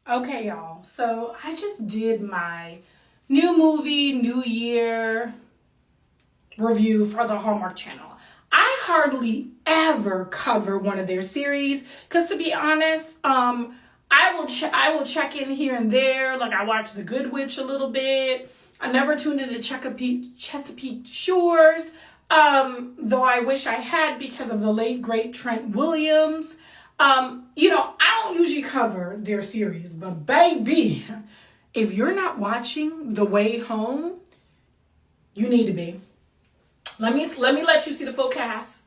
Okay, y'all. So I just did my new movie, New Year review for the Hallmark channel. I hardly ever cover one of their series because, to be honest, I will check in here and there. Like, I watch The Good Witch a little bit. I never tuned into Chesapeake Shores, though I wish I had because of the late great Trent Williams. I don't usually cover their series, but baby, if you're not watching The Way Home, you need to be. Let me let you see the full cast.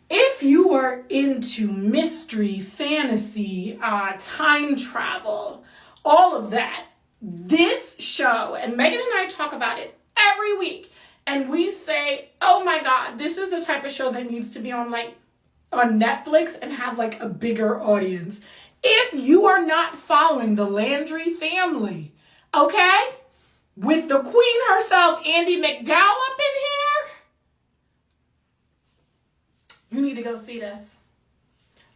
If you are into mystery, fantasy, time travel, all of that, this show, and Megan and I talk about it every week, and we say, oh my God, this is the type of show that needs to be on Netflix and have like a bigger audience. If you are not following the Landry family, okay, with the queen herself, Andie MacDowell, up in here, you need to go see this.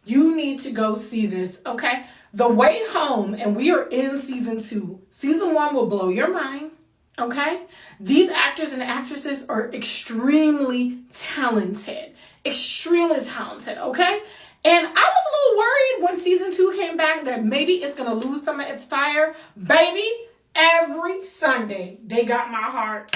You need to go see this, okay? The Way Home, and we are in season 2. Season 1 will blow your mind, okay? These actors and actresses are extremely talented. Extremely talented, okay? And I was a little worried when season 2 came back that maybe it's going to lose some of its fire. Baby, every Sunday, they got my heart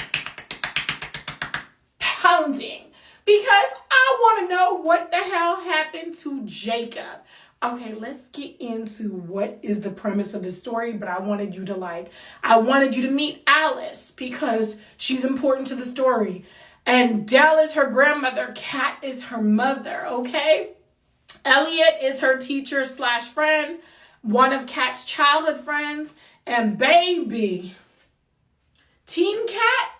pounding. Because I want to know what the hell happened to Jacob. Okay, let's get into what is the premise of the story, but I wanted you to meet Alice because she's important to the story. And Dell is her grandmother, Kat is her mother, okay? Elliot is her teacher / friend, one of Kat's childhood friends, and baby, Teen Kat.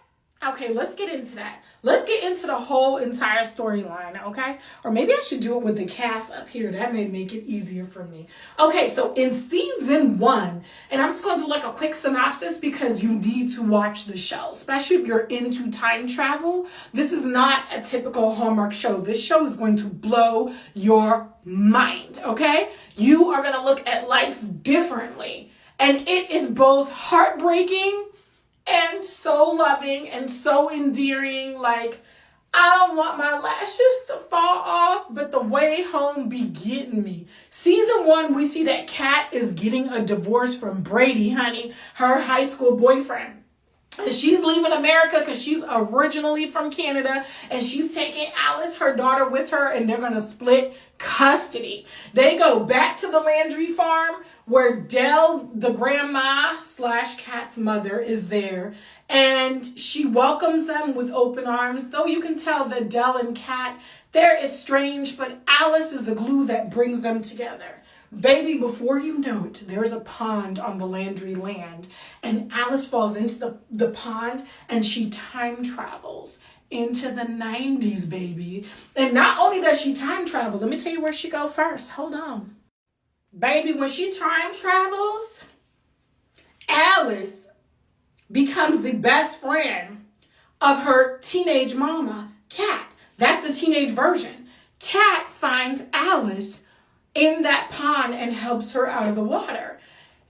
Okay, let's get into that. Let's get into the whole entire storyline, okay? Or maybe I should do it with the cast up here. That may make it easier for me. Okay, so in season 1, and I'm just going to do like a quick synopsis because you need to watch the show, especially if you're into time travel. This is not a typical Hallmark show. This show is going to blow your mind, okay? You are going to look at life differently. And it is both heartbreaking and so loving and so endearing. Like, I don't want my lashes to fall off, but The Way Home be getting me. Season 1, we see that Kat is getting a divorce from Brady, honey, her high school boyfriend. And she's leaving America because she's originally from Canada, and she's taking Alice, her daughter, with her, and they're going to split custody. They go back to the Landry farm where Dell, the grandma / Kat's mother, is there. And she welcomes them with open arms, though you can tell that Dell and Kat, they're estranged, but Alice is the glue that brings them together. Baby, before you know it, there's a pond on the Landry land, and Alice falls into the pond, and she time travels into the 90s, baby. And not only does she time travel, let me tell you where she go first. Hold on. Baby, when she time travels, Alice becomes the best friend of her teenage mama, Kat. That's the teenage version. Kat finds Alice in that pond and helps her out of the water.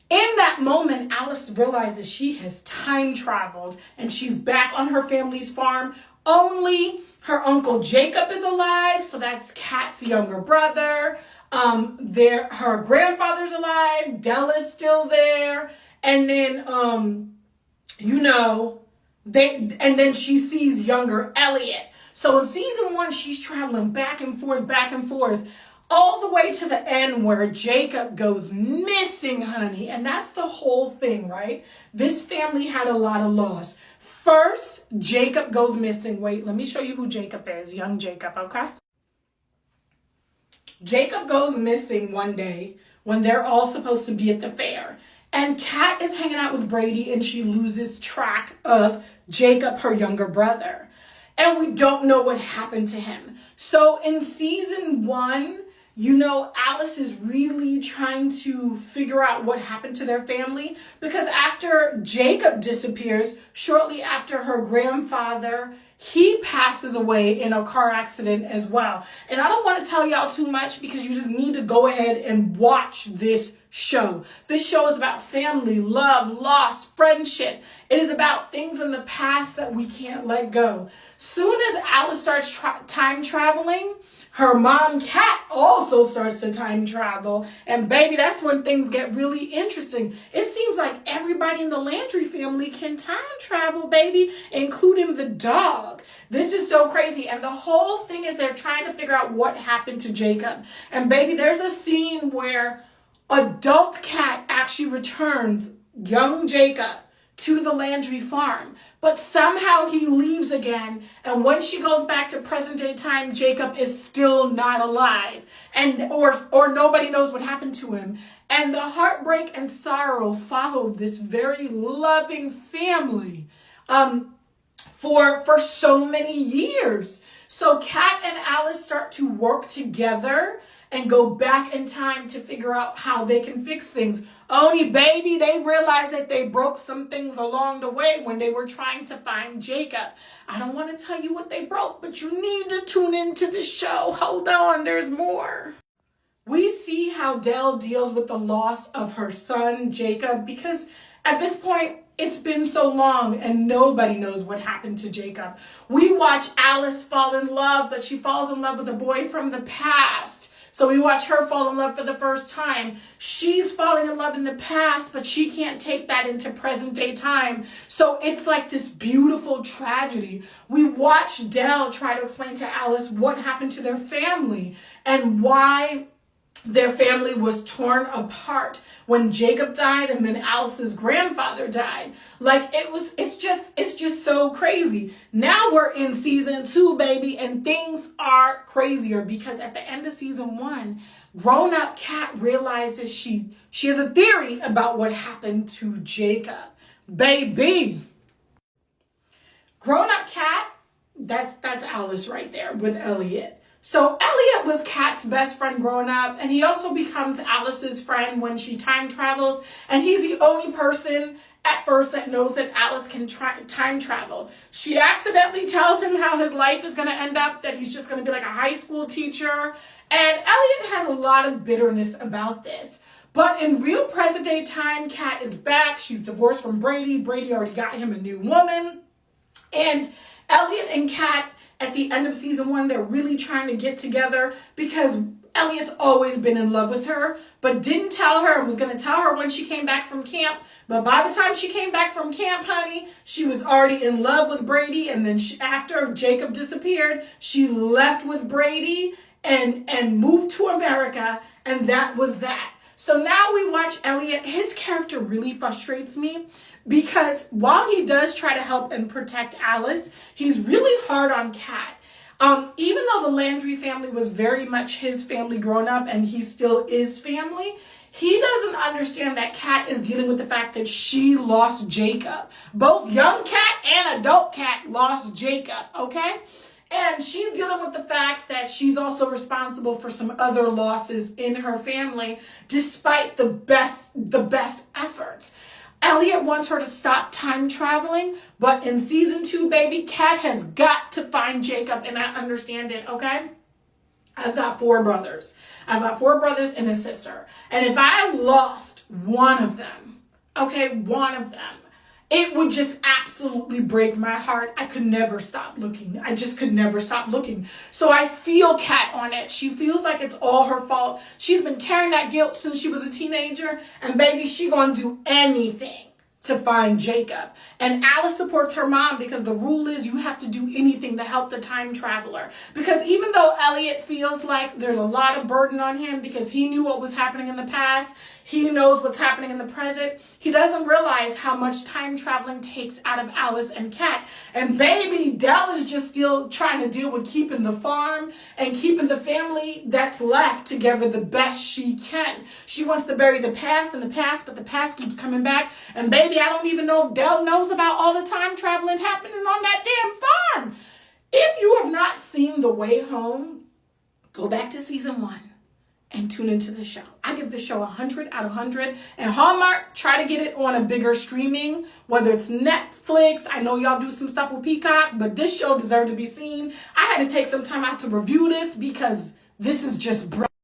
In that moment, Alice realizes she has time traveled and she's back on her family's farm. Only her uncle Jacob is alive, so that's Kat's younger brother. Her grandfather's alive. Della's still there. And then, then she sees younger Elliot. So in season 1, she's traveling back and forth, all the way to the end where Jacob goes missing, honey. And that's the whole thing, right? This family had a lot of loss. First, Jacob goes missing. Wait, let me show you who Jacob is. Young Jacob, okay? Jacob goes missing one day when they're all supposed to be at the fair. And Kat is hanging out with Brady, and she loses track of Jacob, her younger brother. And we don't know what happened to him. So in season 1, Alice is really trying to figure out what happened to their family, because after Jacob disappears, shortly after her grandfather he passes away in a car accident as well. And I don't want to tell y'all too much because you just need to go ahead and watch this show. This show is about family, love, loss, friendship. It is about things in the past that we can't let go. Soon as Alice starts time traveling, her mom, Kat, also starts to time travel. And baby, that's when things get really interesting. It seems like everybody in the Landry family can time travel, baby, including the dog. This is so crazy. And the whole thing is they're trying to figure out what happened to Jacob. And baby, there's a scene where adult Kat actually returns young Jacob to the Landry farm. But somehow he leaves again. And when she goes back to present day time, Jacob is still not alive. And or nobody knows what happened to him. And the heartbreak and sorrow follow this very loving family for so many years. So Kat and Alice start to work together and go back in time to figure out how they can fix things. Only baby, they realize that they broke some things along the way when they were trying to find Jacob. I don't want to tell you what they broke, but you need to tune into the show. Hold on, there's more. We see how Dell deals with the loss of her son, Jacob, because at this point, it's been so long and nobody knows what happened to Jacob. We watch Alice fall in love, but she falls in love with a boy from the past. So we watch her fall in love for the first time. She's falling in love in the past, but she can't take that into present day time. So it's like this beautiful tragedy. We watch Dell try to explain to Alice what happened to their family and why their family was torn apart when Jacob died and then Alice's grandfather died. Like it's just so crazy. Now we're in season 2, baby, and things are crazier because at the end of season 1, grown-up Kat realizes she has a theory about what happened to Jacob. Baby. Grown-up Kat, that's Alice right there with Elliot. So Elliot was Kat's best friend growing up, and he also becomes Alice's friend when she time travels, and he's the only person at first that knows that Alice can time travel. She accidentally tells him how his life is going to end up, that he's just going to be like a high school teacher, and Elliot has a lot of bitterness about this. But in real present day time, Kat is back. She's divorced from Brady. Brady already got him a new woman, and Elliot and Kat, at the end of season 1, they're really trying to get together because Elliot's always been in love with her, but didn't tell her and was going to tell her when she came back from camp. But by the time she came back from camp, honey, she was already in love with Brady. And then after Jacob disappeared, she left with Brady and moved to America. And that was that. So now we watch Elliot. His character really frustrates me because while he does try to help and protect Alice, he's really hard on Kat. Even though the Landry family was very much his family growing up and he still is family, he doesn't understand that Kat is dealing with the fact that she lost Jacob. Both young Kat and adult Kat lost Jacob, okay? And she's dealing with the fact that she's also responsible for some other losses in her family, despite the best efforts. Elliot wants her to stop time traveling, but in season 2, baby, Kat has got to find Jacob, and I understand it, okay? I've got 4 brothers. I've got 4 brothers and a sister. And if I lost one of them, okay, one of them, it would just absolutely break my heart. I could never stop looking. I just could never stop looking. So I feel Kat on it. She feels like it's all her fault. She's been carrying that guilt since she was a teenager. And baby, she gonna do anything to find Jacob. And Alice supports her mom because the rule is you have to do anything to help the time traveler. Because even though Elliot feels like there's a lot of burden on him because he knew what was happening in the past, he knows what's happening in the present, he doesn't realize how much time traveling takes out of Alice and Kat. And baby, Dell is just still trying to deal with keeping the farm and keeping the family that's left together the best she can. She wants to bury the past in the past, but the past keeps coming back. And baby, I don't even know if Dell knows about all the time traveling happening on that damn farm. If you have not seen The Way Home, go back to season 1 and tune into the show. I give this show 100 out of 100. And Hallmark, try to get it on a bigger streaming, whether it's Netflix. I know y'all do some stuff with Peacock, but this show deserved to be seen. I had to take some time out to review this because this is just brilliant.